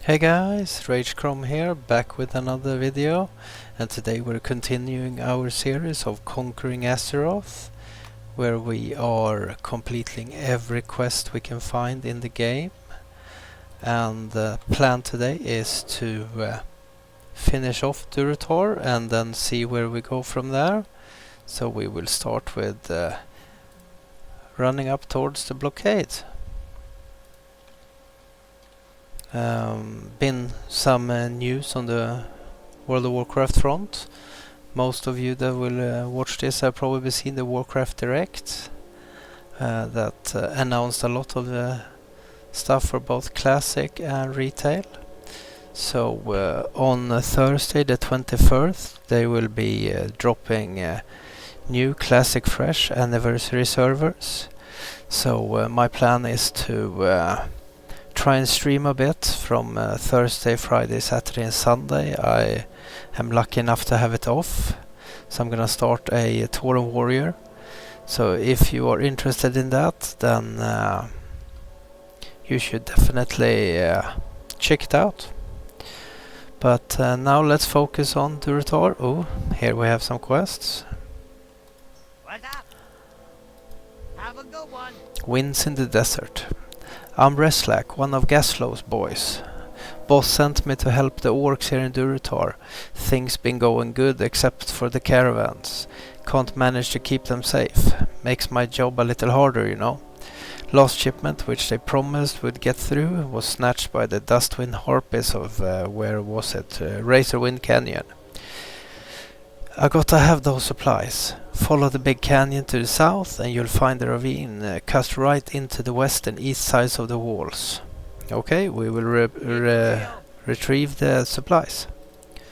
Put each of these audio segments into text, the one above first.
Hey guys, RageChrome here, back with another video, and today we're continuing our series of conquering Azeroth, where we are completing every quest we can find in the game. And the plan today is to finish off Durotar and then see where we go from there. So we will start with running up towards the blockade. Been some news on the World of Warcraft front. Most of you that will watch this have probably seen the Warcraft Direct that announced a lot of stuff for both classic and retail. So on Thursday the 21st they will be dropping new classic fresh anniversary servers. So my plan is to try and stream a bit from Thursday, Friday, Saturday and Sunday. I am lucky enough to have it off, so I'm gonna start a Tauren Warrior. So if you are interested in that, then you should definitely check it out. But now let's focus on Durotar. Oh, here we have some quests. What's up? Have a good one. Winds in the desert. I'm Reslak, one of Gaslow's boys. Boss sent me to help the orcs here in Durotar. Things been going good except for the caravans. Can't manage to keep them safe. Makes my job a little harder, you know. Last shipment, which they promised would get through, was snatched by the Dustwind Harpies of, where was it? Razorwind Canyon. I gotta have those supplies. Follow the big canyon to the south and you'll find the ravine cut right into the west and east sides of the walls. Okay, we will retrieve the supplies.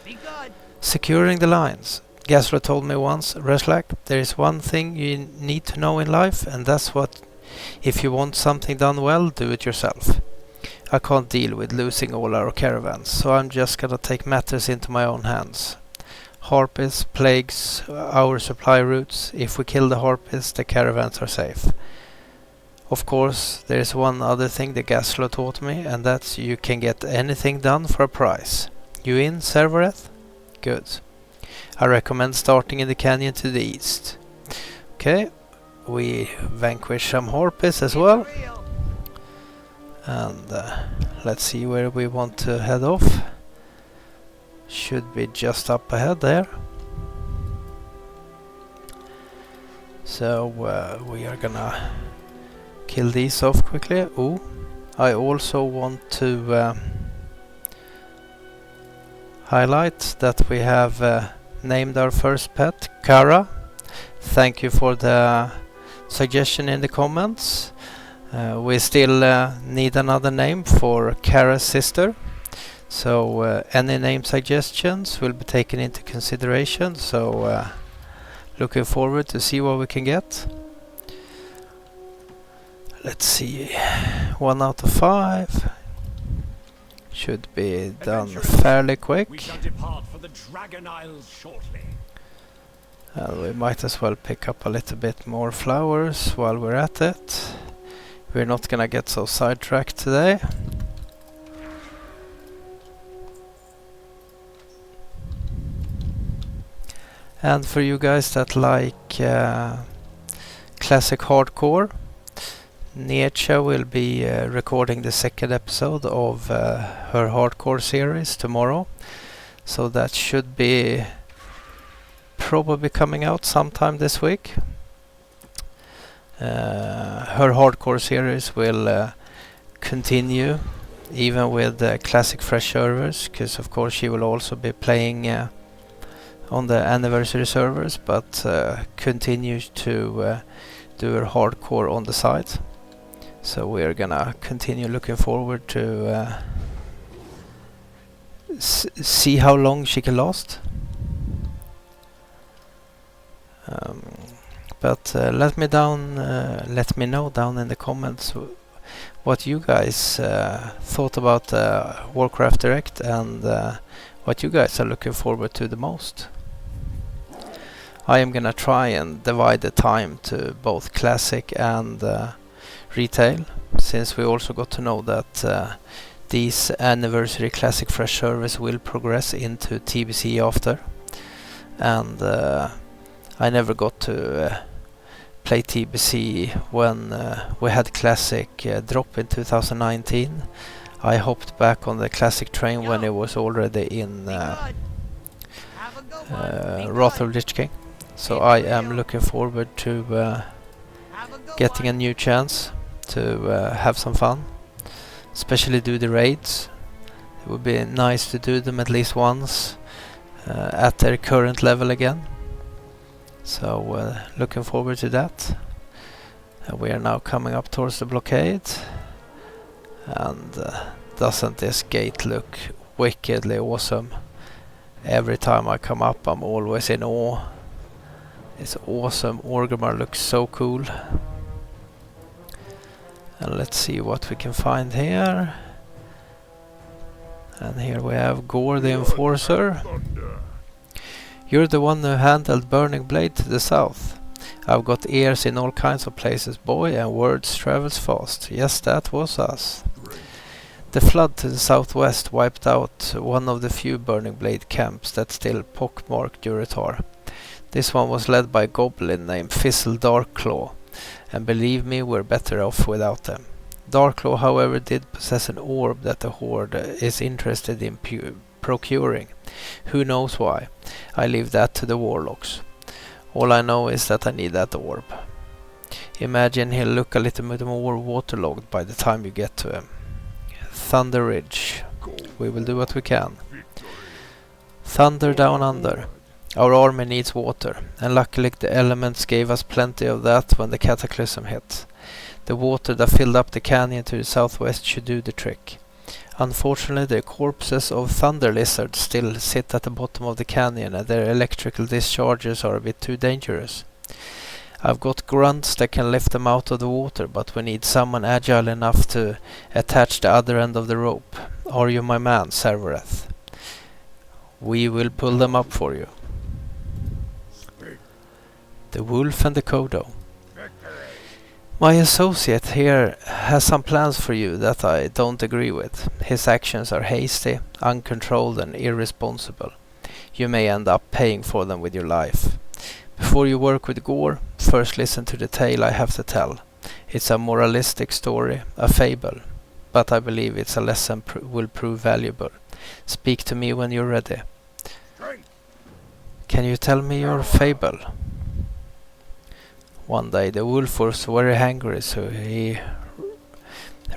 Be good. Securing the lines. Gasler told me once, Reslak, there is one thing you need to know in life, and that's what if you want something done well, do it yourself. I can't deal with losing all our caravans, so I'm just gonna take matters into my own hands. Harpies, plagues, our supply routes. If we kill the Harpies, the caravans are safe. Of course, there is one other thing the Gaslo taught me, and that's you can get anything done for a price. You in, Servereth? Good. I recommend starting in the canyon to the east. Okay, we vanquish some Harpies as well. And let's see where we want to head off. Should be just up ahead there. So we are gonna kill these off quickly. Oh, I also want to highlight that we have named our first pet, Kara. Thank you for the suggestion in the comments. We still need another name for Kara's sister. So any name suggestions will be taken into consideration. So looking forward to see what we can get. Let's see, 1 out of 5 should be done fairly quick. We shall depart for the Dragon Isles shortly. We might as well pick up a little bit more flowers while we're at it. We're not gonna get so sidetracked today. And for you guys that like classic hardcore, Nietzsche will be recording the second episode of her hardcore series tomorrow. So that should be probably coming out sometime this week. Her hardcore series will continue even with classic fresh servers, because of course she will also be playing on the anniversary servers, but continues to do her hardcore on the side. So we're gonna continue looking forward to see how long she can last. But let me know down in the comments what you guys thought about Warcraft Direct and what you guys are looking forward to the most. I am gonna try and divide the time to both classic and retail, since we also got to know that These anniversary classic fresh servers will progress into TBC after, and I never got to play TBC when we had classic drop in 2019. I hopped back on the classic train when it was already in Have a good one. Wrath of Lich King. So I am looking forward to Have a good getting a one. new chance to have some fun, especially do the raids. It would be nice to do them at least once at their current level again. So looking forward to that. We are now coming up towards the blockade, and doesn't this gate look wickedly awesome? Every time I come up I'm always in awe. It's awesome. Orgrimmar looks so cool. And let's see what we can find here. And here we have Gore the Enforcer. You're the one who handled Burning Blade to the south. I've got ears in all kinds of places, boy, and words travels fast. Yes, that was us. The flood to the southwest wiped out one of the few Burning Blade camps that still pockmark Durotar. This one was led by a goblin named Fizzle Darkclaw, and believe me, we're better off without them. Darkclaw, however, did possess an orb that the Horde is interested in procuring. Who knows why? I leave that to the warlocks. All I know is that I need that orb. Imagine he'll look a little bit more waterlogged by the time you get to him. Thunder Ridge. We will do what we can. Thunder down under. Our army needs water, and luckily the elements gave us plenty of that when the cataclysm hit. The water that filled up the canyon to the southwest should do the trick. Unfortunately, the corpses of thunder lizards still sit at the bottom of the canyon, and their electrical discharges are a bit too dangerous. I've got grunts that can lift them out of the water, but we need someone agile enough to attach the other end of the rope. Are you my man, Azeroth? We will pull them up for you. The Wolf and the Kodo. My associate here has some plans for you that I don't agree with. His actions are hasty, uncontrolled and irresponsible. You may end up paying for them with your life. Before you work with Gore, first listen to the tale I have to tell. It's a moralistic story, a fable, but I believe it's a lesson will prove valuable. Speak to me when you're ready. Can you tell me your fable? One day the wolf was very hungry, so he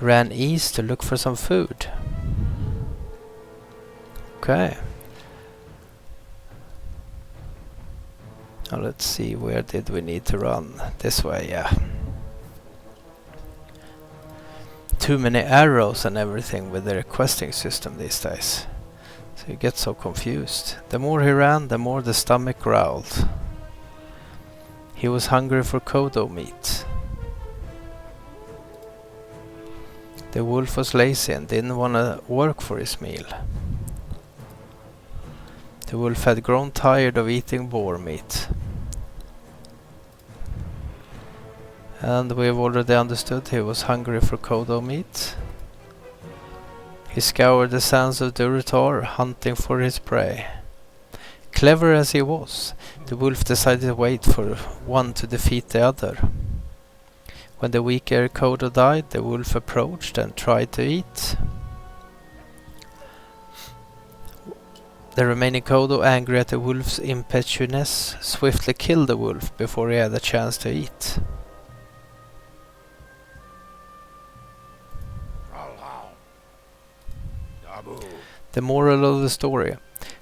ran east to look for some food. Okay. Now let's see, where did we need to run? This way, yeah. Too many arrows and everything with their questing system these days. So you get so confused. The more he ran, the more the stomach growled. He was hungry for Kodo meat. The wolf was lazy and didn't want to work for his meal. The wolf had grown tired of eating boar meat. And we've already understood he was hungry for Kodo meat. He scoured the sands of Durotar, hunting for his prey. Clever as he was, the wolf decided to wait for one to defeat the other. When the weaker Kodo died, the wolf approached and tried to eat. The remaining Kodo, angry at the wolf's impetuousness, swiftly killed the wolf before he had a chance to eat. The moral of the story: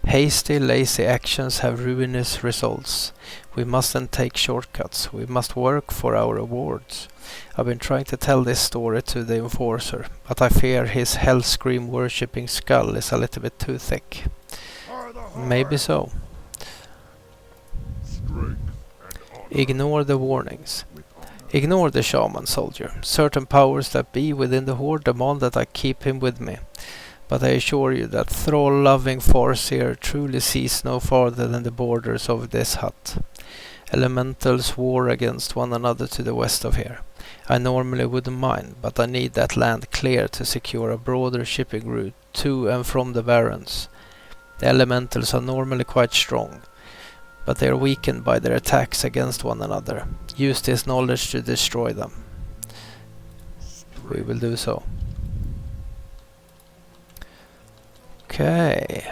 hasty, lazy actions have ruinous results. We mustn't take shortcuts. We must work for our rewards. I've been trying to tell this story to the Enforcer, but I fear his hell-scream worshipping skull is a little bit too thick. Maybe so. Ignore the warnings. Ignore the shaman soldier. Certain powers that be within the Horde demand that I keep him with me. But I assure you that thrall-loving Farseer truly sees no farther than the borders of this hut. Elementals war against one another to the west of here, I normally wouldn't mind, but I need that land clear to secure a broader shipping route to and from the Barrens. The elementals are normally quite strong, but they are weakened by their attacks against one another. Use this knowledge to destroy them. We will do so. Okay.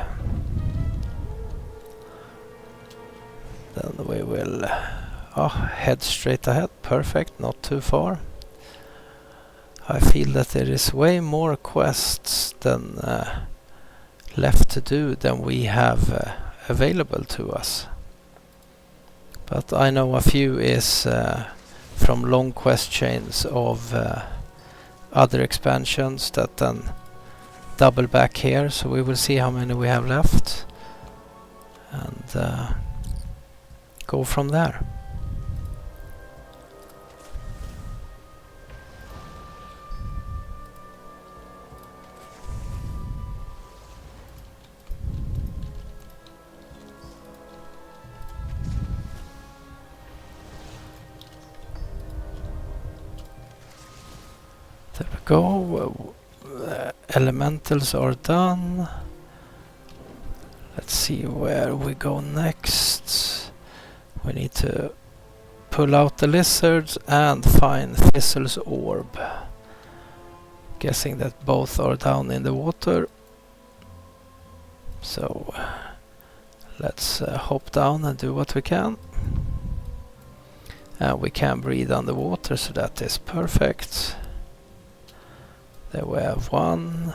Then we will head straight ahead. Perfect, not too far. I feel that there is way more quests than left to do than we have available to us. But I know a few is from long quest chains of other expansions that then double back here, so we will see how many we have left and go from there. There we go. Elementals are done. Let's see where we go next. We need to pull out the lizards and find Thistle's orb. Guessing that both are down in the water. So let's hop down and do what we can. And we can breathe underwater, so that is perfect. There we have one.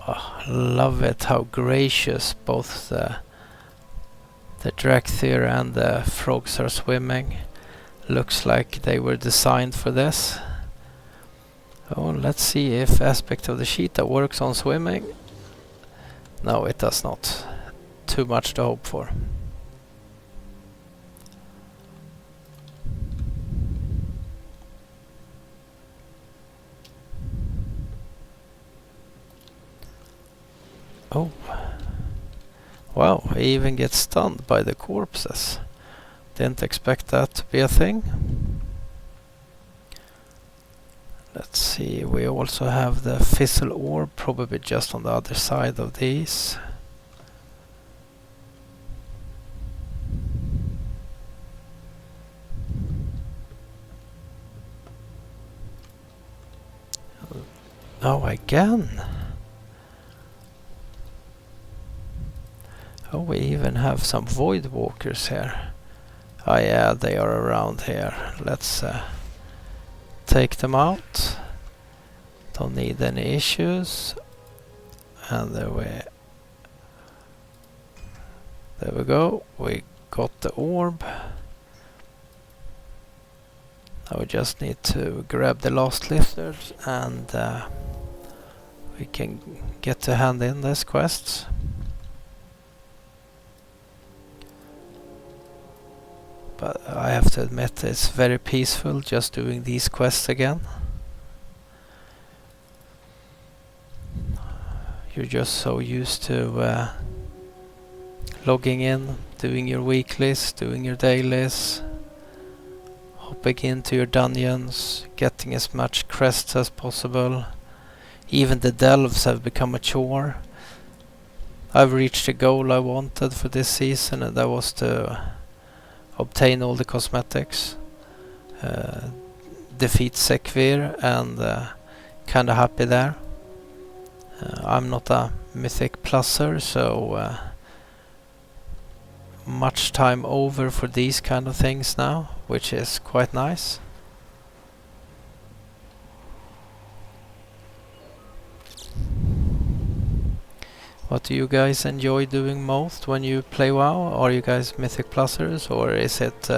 Oh, love it how gracious both the Drakthir and the frogs are swimming. Looks like they were designed for this. Oh, let's see if aspect of the cheetah works on swimming. No, it does not. Too much to hope for. Oh. Wow, he even gets stunned by the corpses. Didn't expect that to be a thing. Let's see, we also have the fizzle orb, probably just on the other side of these. Oh, again! Oh, we even have some void walkers here. Oh yeah, they are around here. Let's take them out. Don't need any issues. And there we go. We got the orb. Now we just need to grab the last lizards and we can get to hand in these quests. But I have to admit it's very peaceful just doing these quests again. You're just so used to logging in, doing your weeklies, doing your dailies, hopping into your dungeons, getting as much crests as possible. Even the delves have become a chore. I've reached the goal I wanted for this season, and that was to obtain all the cosmetics, defeat Sekvir, and kinda happy there. I'm not a mythic pluser, so much time over for these kind of things now, which is quite nice. What do you guys enjoy doing most when you play WoW? Are you guys mythic plusers, or is it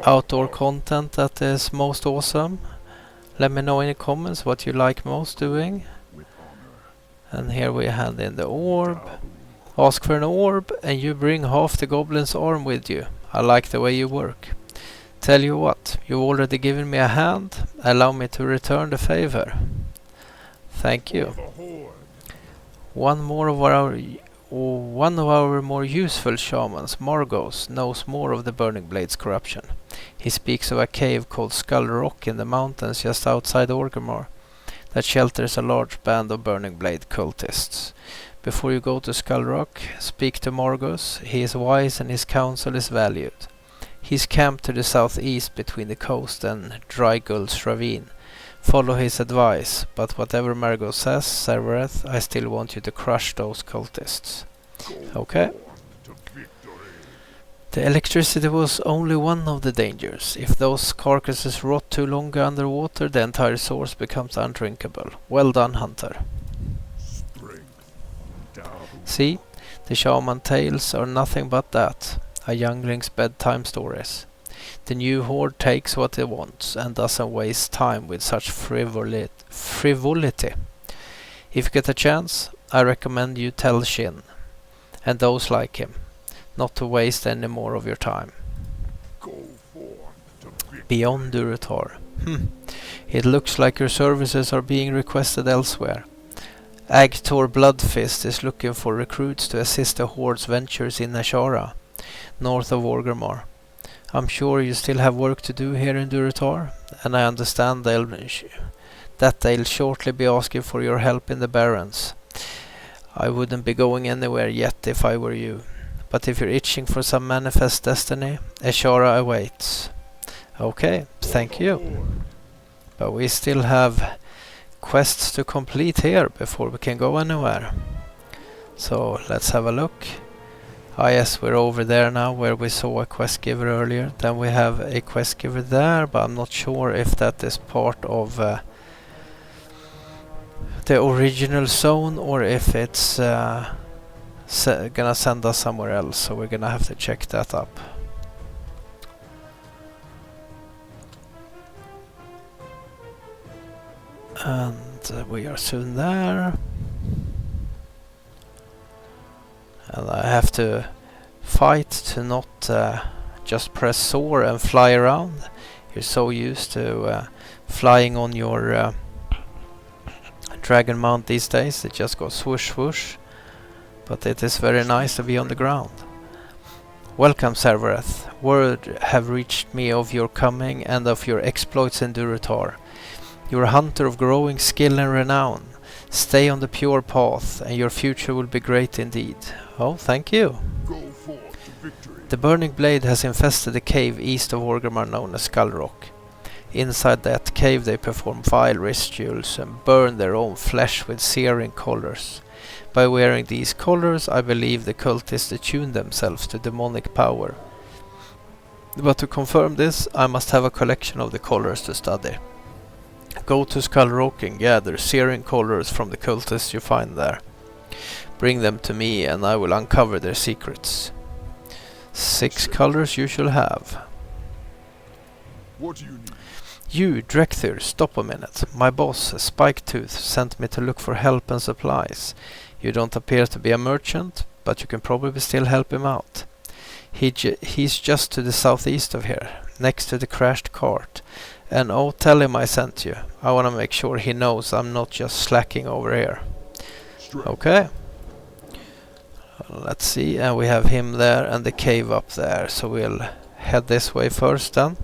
outdoor content that is most awesome? Let me know in the comments what you like most doing. And here we hand in the orb. Ask for an orb and you bring half the goblin's arm with you. I like the way you work. Tell you what, you've already given me a hand. Allow me to return the favor. Thank you. One more one of our more useful shamans, Margos, knows more of the Burning Blade's corruption. He speaks of a cave called Skull Rock in the mountains just outside Orgrimmar that shelters a large band of Burning Blade cultists. Before you go to Skull Rock, speak to Margos. He is wise and his counsel is valued. He's camped to the southeast between the coast and Dry Gulch Ravine. Follow his advice, but whatever Margos says, Severeth, I still want you to crush those cultists. Okay. The electricity was only one of the dangers. If those carcasses rot too long underwater, the entire source becomes undrinkable. Well done, Hunter. See, the shaman tales are nothing but that. A youngling's bedtime stories. The new horde takes what it wants and doesn't waste time with such frivolity. If you get a chance, I recommend you tell Shin, and those like him, not to waste any more of your time. Beyond Durotar. It looks like your services are being requested elsewhere. Agtor Bloodfist is looking for recruits to assist the horde's ventures in Ashara, north of Orgrimmar. I'm sure you still have work to do here in Durotar, and I understand that they'll shortly be asking for your help in the Barrens. I wouldn't be going anywhere yet if I were you, but if you're itching for some manifest destiny, Ashara awaits. Okay, thank you. But we still have quests to complete here before we can go anywhere. So let's have a look. Ah yes, we're over there now where we saw a quest giver earlier. Then we have a quest giver there, but I'm not sure if that is part of the original zone or if it's gonna send us somewhere else. So we're gonna have to check that up. And we are soon there. And I have to fight to not just press soar and fly around. You're so used to flying on your dragon mount these days. It just goes swoosh swoosh. But it is very nice to be on the ground. Welcome, Severeth. Word have reached me of your coming and of your exploits in Durotar. You're a hunter of growing skill and renown. Stay on the pure path, and your future will be great indeed. Oh, thank you. Go forth to victory. The Burning Blade has infested a cave east of Orgrimmar known as Skull Rock. Inside that cave they perform vile rituals and burn their own flesh with searing collars. By wearing these collars, I believe the cultists attune themselves to demonic power. But to confirm this, I must have a collection of the collars to study. Go to Skull Rock and gather searing collars from the cultists you find there. Bring them to me and I will uncover their secrets. 6 colors you shall have. What do you need? You, Drekthir, stop a minute. My boss, Spiketooth, sent me to look for help and supplies. You don't appear to be a merchant, but you can probably still help him out. He's just to the southeast of here, next to the crashed cart. And oh, tell him I sent you. I want to make sure he knows I'm not just slacking over here. Okay. Let's see, and we have him there and the cave up there. So we'll head this way first then.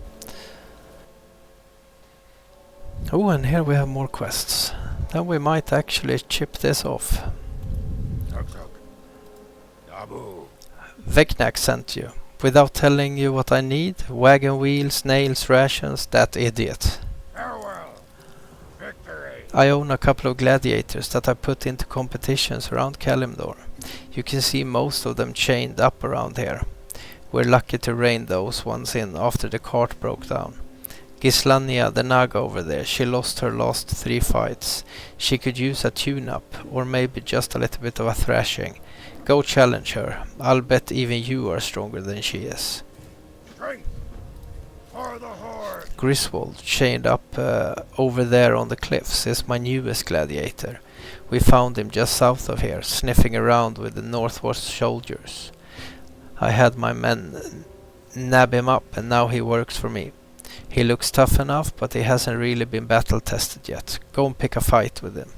Oh, and here we have more quests. Then we might actually chip this off. Vecnak sent you. Without telling you what I need, wagon wheels, nails, rations, that idiot. Farewell. Victory. I own a couple of gladiators that I put into competitions around Kalimdor. You can see most of them chained up around here. We're lucky to rein those ones in after the cart broke down. Gislania, the Naga over there, she lost her last 3 fights. She could use a tune-up, or maybe just a little bit of a thrashing. Go challenge her. I'll bet even you are stronger than she is. Strength for the horde. Griswold, chained up over there on the cliffs, is my newest gladiator. We found him just south of here, sniffing around with the Northwest soldiers. I had my men nab him up and now he works for me. He looks tough enough, but he hasn't really been battle tested yet. Go and pick a fight with him,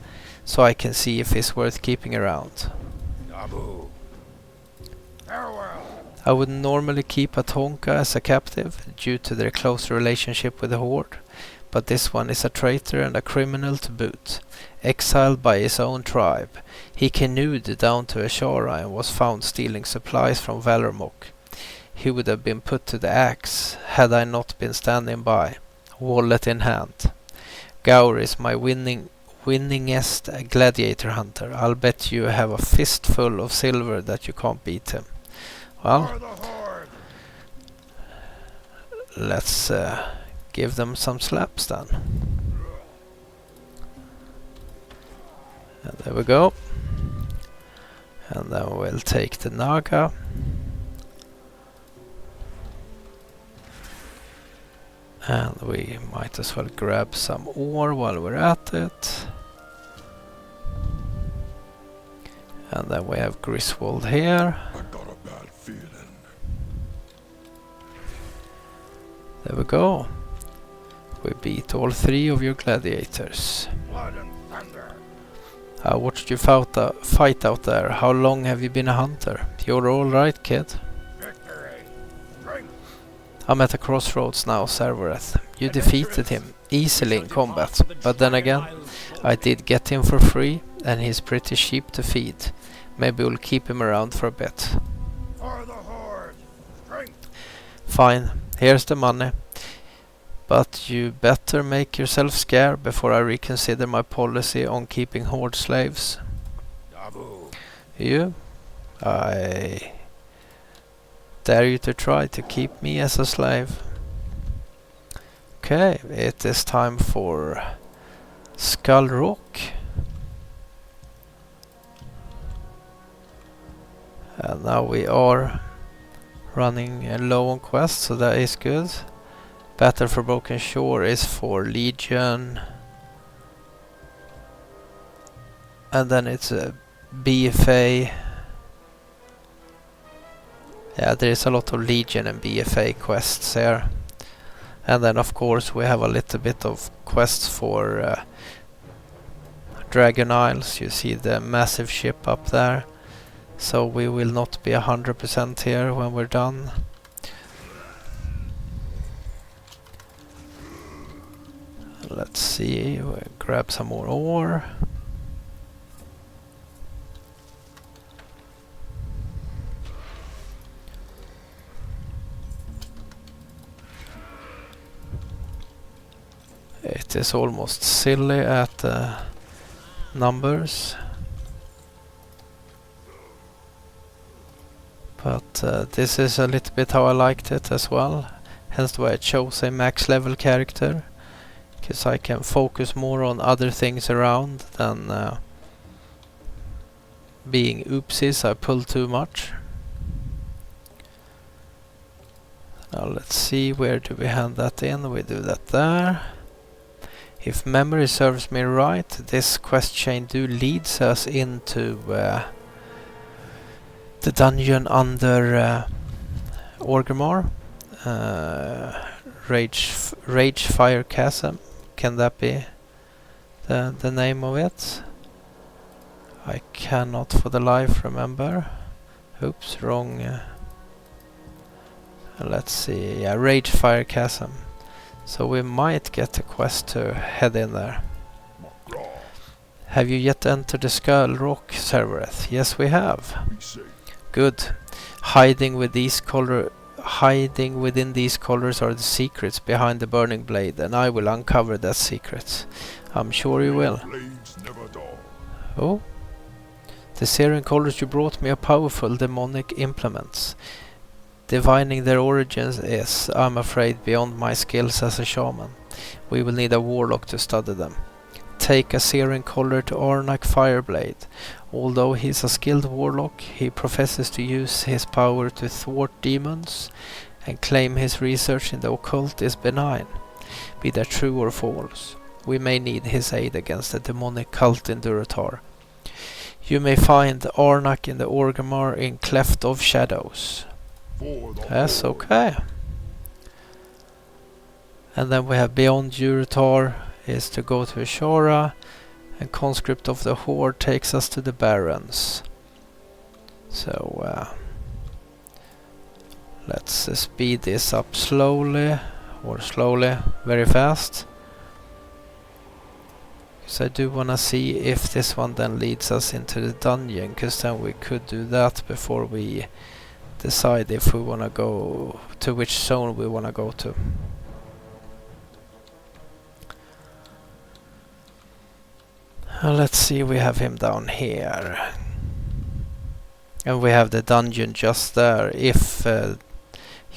so I can see if he's worth keeping around. Nabu. Farewell. I would normally keep a Tonka as a captive due to their close relationship with the Horde, but this one is a traitor and a criminal to boot. Exiled by his own tribe, he canoed down to Ashara and was found stealing supplies from Valarmok. He would have been put to the axe had I not been standing by, wallet in hand. Gaur is my winningest gladiator hunter. I'll bet you have a fistful of silver that you can't beat him. Well, For the Horde. let's give them some slaps then. And there we go. And then we'll take the Naga. And we might as well grab some ore while we're at it. And then we have Griswold here. I got a bad feeling. There we go. We beat all 3 of your gladiators. Blood and thunder. I watched you fight out there. How long have you been a hunter? You're alright, kid. Victory. Drink. I'm at a crossroads now, Cerbereth. You defeated him easily in combat, but then again, I did get him for free, and he's pretty cheap to feed. Maybe we'll keep him around for a bit. For the Horde. Drink. Fine, here's the money. But you better make yourself scarce before I reconsider my policy on keeping Horde slaves. Dabu. You? I dare you to try to keep me as a slave. Okay, it is time for Skull Rock. And now we are running low on quests, so that is good. Battle for Broken Shore is for Legion. And then it's a BFA. Yeah, there is a lot of Legion and BFA quests here. And then of course we have a little bit of quests for Dragon Isles. You see the massive ship up there. So we will not be 100% here when we're done. Let's see, we'll grab some more ore. It is almost silly at the numbers. But this is a little bit how I liked it as well. Hence why I chose a max level character. Because I can focus more on other things around than being oopsies. I pull too much. Now let's see, where do we hand that in? We do that there. If memory serves me right, this quest chain leads us into the dungeon under Orgrimmar. Rage Fire Chasm. Can that be the name of it? I cannot for the life remember. Oops, wrong. Let's see. Yeah, Rage Fire Chasm. So we might get a quest to head in there. Have you yet entered the Skull Rock, Cerbereth? Yes, we have. Good. Hiding within these colors are the secrets behind the burning blade, and I will uncover that secret. I'm sure you will. Oh? The Syrian colors you brought me are powerful demonic implements. Divining their origins is, I'm afraid, beyond my skills as a shaman. We will need a warlock to study them. Take a Syrian collar to Arnak Fireblade. Although he is a skilled warlock, he professes to use his power to thwart demons and claim his research in the occult is benign. Be that true or false, we may need his aid against the demonic cult in Durotar. You may find Arnak in the Orgrimmar in Cleft of Shadows. Yes, okay. And then we have Beyond Durotar is to go to Ashara, and Conscript of the Horde takes us to the Barrens. So Let's speed this up slowly, or slowly, very fast. So I do wanna see if this one then leads us into the dungeon, cause then we could do that before we decide if we wanna go to which zone we wanna go to. Let's see, we have him down here. And we have the dungeon just there, if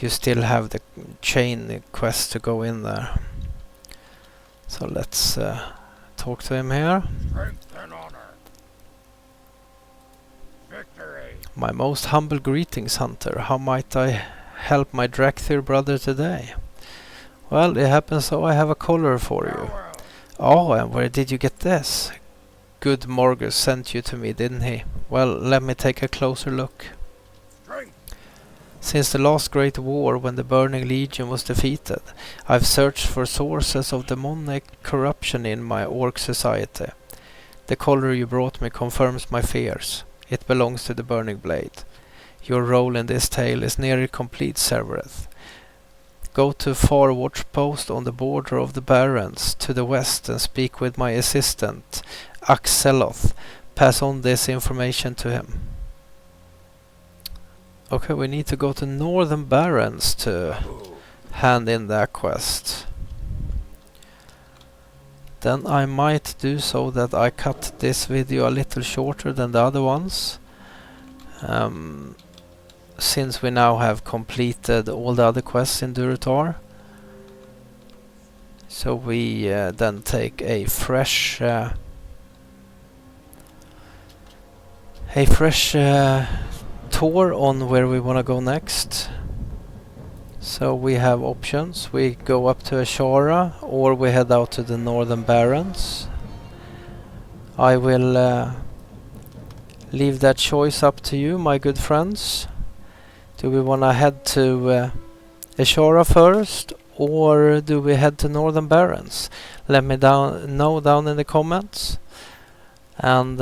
you still have the chain quest to go in there. So let's talk to him here. Strength and honor. Victory. My most humble greetings, Hunter. How might I help my Drakthir brother today? Well, it happens so I have a collar for you. Farewell. Oh, and where did you get this? Good Morgus sent you to me, didn't he? Well, let me take a closer look. Strength. Since the last great war, when the Burning Legion was defeated, I've searched for sources of demonic corruption in my orc society. The collar you brought me confirms my fears. It belongs to the Burning Blade. Your role in this tale is nearly complete, Severeth. Go to far watch post on the border of the Barrens to the west and speak with my assistant, Axeloth. Pass on this information to him. Okay, we need to go to Northern Barrens to hand in that quest. Then I might do so that I cut this video a little shorter than the other ones. Since we now have completed all the other quests in Durotar. So we then take a fresh tour on where we want to go next. So we have options. We go up to Ashara, or we head out to the Northern Barrens. I will leave that choice up to you, my good friends. Do we want to head to Ashara first, or do we head to Northern Barrens? Let me know down in the comments. And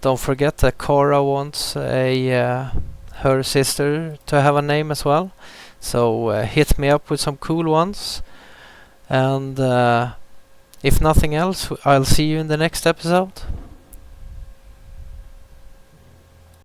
don't forget that Kara wants her sister to have a name as well. So hit me up with some cool ones. And if nothing else, I'll see you in the next episode.